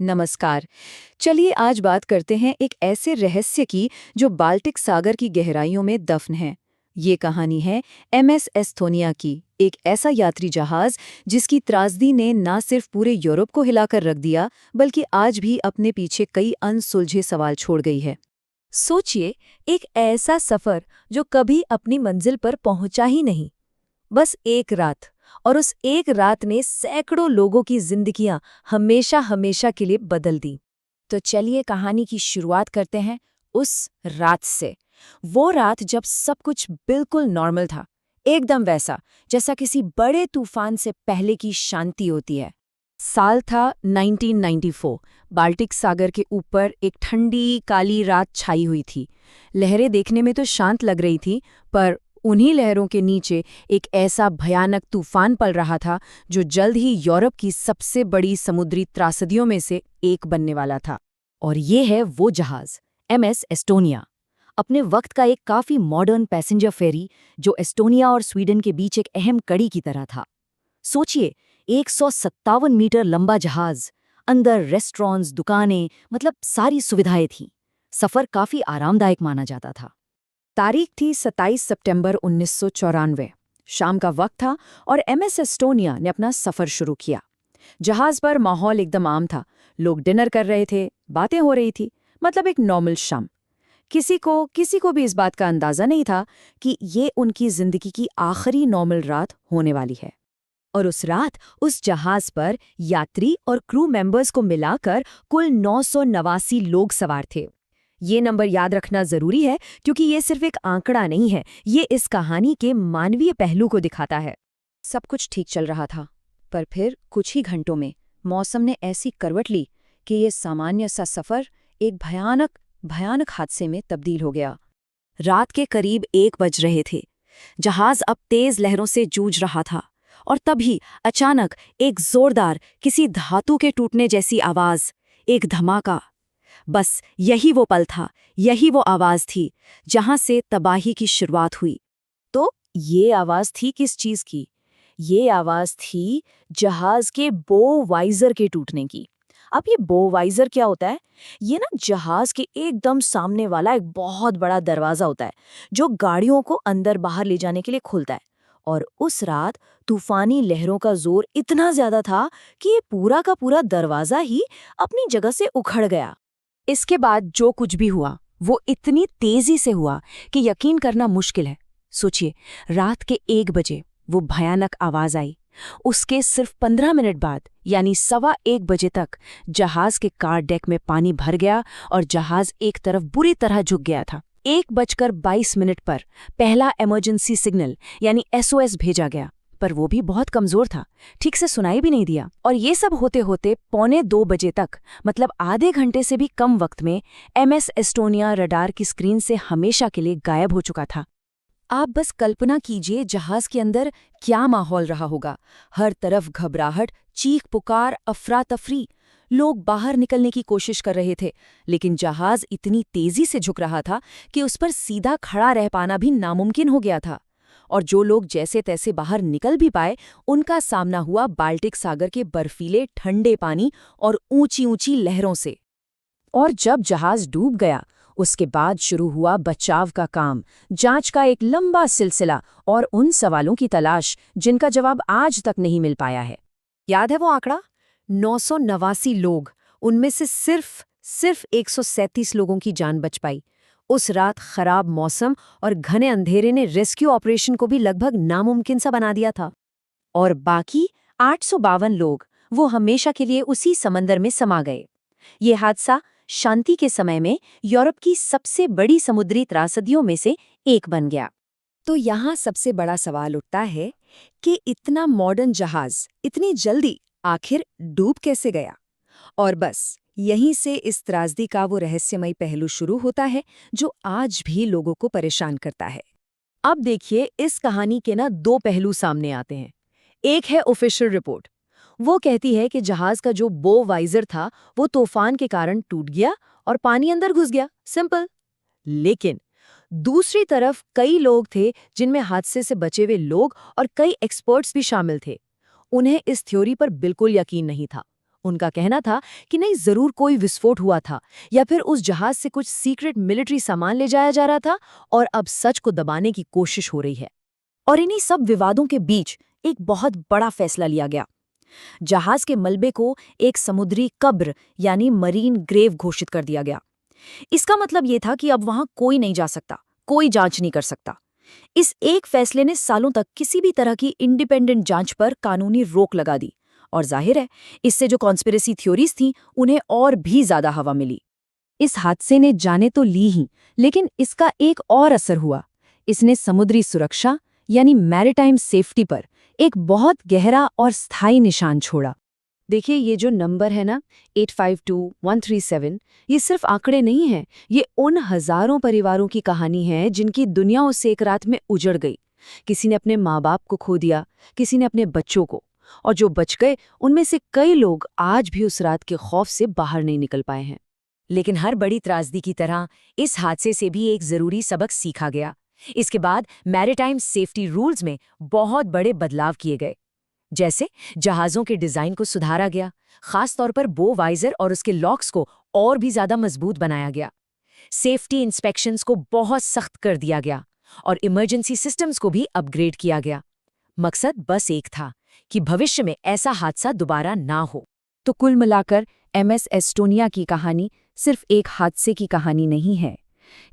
नमस्कार। चलिए आज बात करते हैं एक ऐसे रहस्य की जो बाल्टिक सागर की गहराइयों में दफन है। ये कहानी है एमएस एस्थोनिया की, एक ऐसा यात्री जहाज जिसकी त्रासदी ने ना सिर्फ पूरे यूरोप को हिलाकर रख दिया, बल्कि आज भी अपने पीछे कई अनसुलझे सवाल छोड़ गई है। सोचिए, एक ऐसा सफर जो कभी अपनी मंजिल पर पहुंचा ही नहीं। बस एक रात, और उस एक रात ने सैकड़ों लोगों की जिंदगियां हमेशा हमेशा के लिए बदल दी। तो चलिए कहानी की शुरुआत करते हैं उस रात से। वो रात जब सब कुछ बिल्कुल नॉर्मल था, एकदम वैसा जैसा किसी बड़े तूफान से पहले की शांति होती है। साल था 1994। बाल्टिक सागर के ऊपर एक ठंडी काली रात छाई हुई थी। लहरें देखने में तो शांत लग रही थी, पर उन्हीं लहरों के नीचे एक ऐसा भयानक तूफान पल रहा था जो जल्द ही यूरोप की सबसे बड़ी समुद्री त्रासदियों में से एक बनने वाला था। और ये है वो जहाज, एमएस एस्टोनिया, अपने वक्त का एक काफी मॉडर्न पैसेंजर फेरी जो एस्टोनिया और स्वीडन के बीच एक अहम कड़ी की तरह था। सोचिए, 157 मीटर लंबा जहाज, अंदर रेस्टोरेंट्स, दुकानें, मतलब सारी सुविधाएं थीं। सफर काफी आरामदायक माना जाता था। तारीख थी 27 सितंबर 1994। शाम का वक्त था और एमएस एस्टोनिया ने अपना सफर शुरू किया। जहाज पर माहौल एकदम आम था। लोग डिनर कर रहे थे, बातें हो रही थी, मतलब एक नॉर्मल शाम। किसी को भी इस बात का अंदाजा नहीं था कि ये उनकी जिंदगी की आखिरी नॉर्मल रात होने वाली है। और उस रात उस जहाज पर यात्री और क्रू मेंबर्स को मिलाकर कुल 989 लोग सवार थे। ये नंबर याद रखना जरूरी है क्योंकि ये सिर्फ एक आंकड़ा नहीं है, ये इस कहानी के मानवीय पहलू को दिखाता है। सब कुछ ठीक चल रहा था, पर फिर कुछ ही घंटों में मौसम ने ऐसी करवट ली कि ये सामान्य सा सफर एक भयानक भयानक हादसे में तब्दील हो गया। रात के करीब 1 बज रहे थे। जहाज अब तेज लहरों से जूझ रहा था, और तभी अचानक एक जोरदार, किसी धातु के टूटने जैसी आवाज, एक धमाका। बस यही वो पल था, यही वो आवाज थी जहां से तबाही की शुरुआत हुई। तो ये आवाज थी किस चीज की? ये आवाज थी जहाज के बो वाइजर के टूटने की। अब ये बो वाइजर क्या होता है? ये ना जहाज के एकदम सामने वाला एक बहुत बड़ा दरवाजा होता है जो गाड़ियों को अंदर बाहर ले जाने के लिए खुलता है। और उस रात तूफानी लहरों का जोर इतना ज्यादा था कि ये पूरा का पूरा दरवाजा ही अपनी जगह से उखड़ गया। इसके बाद जो कुछ भी हुआ वो इतनी तेजी से हुआ कि यकीन करना मुश्किल है। सोचिए, रात के 1 बजे वो भयानक आवाज आई। उसके सिर्फ 15 मिनट बाद, यानी 1:15 बजे तक, जहाज के कार डेक में पानी भर गया और जहाज एक तरफ बुरी तरह झुक गया था। 1:22 पर पहला इमरजेंसी सिग्नल यानी एसओएस भेजा गया, पर वो भी बहुत कमजोर था, ठीक से सुनाई भी नहीं दिया। और ये सब होते होते 1:45 बजे तक, मतलब आधे घंटे से भी कम वक्त में, एमएस एस्टोनिया रडार की स्क्रीन से हमेशा के लिए गायब हो चुका था। आप बस कल्पना कीजिए जहाज के अंदर क्या माहौल रहा होगा। हर तरफ घबराहट, चीख पुकार, अफरा तफरी। लोग बाहर निकलने की कोशिश कर रहे थे, लेकिन जहाज इतनी तेजी से झुक रहा था कि उस पर सीधा खड़ा रह पाना भी नामुमकिन हो गया था। और जो लोग जैसे तैसे बाहर निकल भी पाए, उनका सामना हुआ बाल्टिक सागर के बर्फीले ठंडे पानी और ऊंची ऊंची लहरों से। और जब जहाज डूब गया, उसके बाद शुरू हुआ बचाव का काम, जांच का एक लंबा सिलसिला और उन सवालों की तलाश जिनका जवाब आज तक नहीं मिल पाया है। याद है वो आंकड़ा? 989 लोग, उनमें से सिर्फ 137 लोगों की जान बच पाई। उस रात खराब मौसम और घने अंधेरे ने रेस्क्यू ऑपरेशन को भी लगभग नामुमकिन सा बना दिया था। और बाकी 852 लोग, वो हमेशा के लिए उसी समंदर में समा गए। ये हादसा शांति के समय में यूरोप की सबसे बड़ी समुद्री त्रासदियों में से एक बन गया। तो यहाँ सबसे बड़ा सवाल उठता है कि इतना मॉडर्न जहाज इतनी जल्दी आखिर डूब कैसे गया? और बस यहीं से इस त्रासदी का वो रहस्यमयी पहलू शुरू होता है जो आज भी लोगों को परेशान करता है। अब देखिए, इस कहानी के ना 2 पहलू सामने आते हैं। एक है ऑफिशियल रिपोर्ट। वो कहती है कि जहाज का जो बो वाइजर था वो तूफान के कारण टूट गया और पानी अंदर घुस गया, सिंपल। लेकिन दूसरी तरफ कई लोग थे जिनमें हादसे से बचे हुए लोग और कई एक्सपर्ट्स भी शामिल थे। उन्हें इस थ्योरी पर बिल्कुल यकीन नहीं था। उनका कहना था कि नहीं, जरूर कोई विस्फोट हुआ था या फिर उस जहाज से कुछ सीक्रेट मिलिट्री सामान ले जाया जा रहा था और अब सच को दबाने की कोशिश हो रही है। और इन्हीं सब विवादों के बीच एक बहुत बड़ा फैसला लिया गया। जहाज के मलबे को एक समुद्री कब्र यानी मरीन ग्रेव घोषित कर दिया गया। इसका मतलब ये था कि अब वहां कोई नहीं जा सकता, कोई जांच नहीं कर सकता। इस एक फैसले ने सालों तक किसी भी तरह की इंडिपेंडेंट जांच पर कानूनी रोक लगा दी और जाहिर है इससे जो कॉन्स्पिरेसी थ्योरीज थीं उन्हें और भी ज्यादा हवा मिली। इस हादसे ने जाने तो ली ही, लेकिन इसका एक और असर हुआ। इसने समुद्री सुरक्षा यानी मैरिटाइम सेफ्टी पर एक बहुत गहरा और स्थायी निशान छोड़ा। देखिए, ये जो नंबर है ना 852137, ये सिर्फ आंकड़े नहीं हैं, ये उन हजारों परिवारों की कहानी है जिनकी दुनिया उस एक रात में उजड़ गई। किसी ने अपने माँ बाप को खो दिया, किसी ने अपने बच्चों को, और जो बच गए उनमें से कई लोग आज भी उस रात के खौफ से बाहर नहीं निकल पाए हैं। लेकिन हर बड़ी त्रासदी की तरह इस हादसे से भी एक जरूरी सबक सीखा गया। इसके बाद मैरिटाइम सेफ्टी रूल्स में बहुत बड़े बदलाव किए गए। जैसे जहाज़ों के डिज़ाइन को सुधारा गया, खास तौर पर बो वाइजर और उसके लॉक्स को और भी ज़्यादा मजबूत बनाया गया। सेफ्टी इंस्पेक्शंस को बहुत सख्त कर दिया गया और इमरजेंसी सिस्टम्स को भी अपग्रेड किया गया। मकसद बस एक था कि भविष्य में ऐसा हादसा दोबारा ना हो। तो कुल मिलाकर MS एस्टोनिया की कहानी सिर्फ एक हादसे की कहानी नहीं है,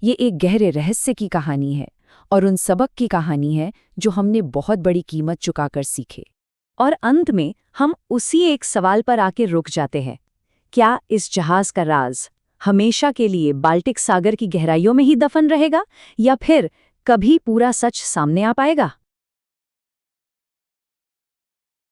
ये एक गहरे रहस्य की कहानी है और उन सबक की कहानी है जो हमने बहुत बड़ी कीमत चुकाकर सीखे। और अंत में हम उसी एक सवाल पर आके रुक जाते हैं, क्या इस जहाज का राज हमेशा के लिए बाल्टिक सागर की गहराइयों में ही दफन रहेगा या फिर कभी पूरा सच सामने आ पाएगा?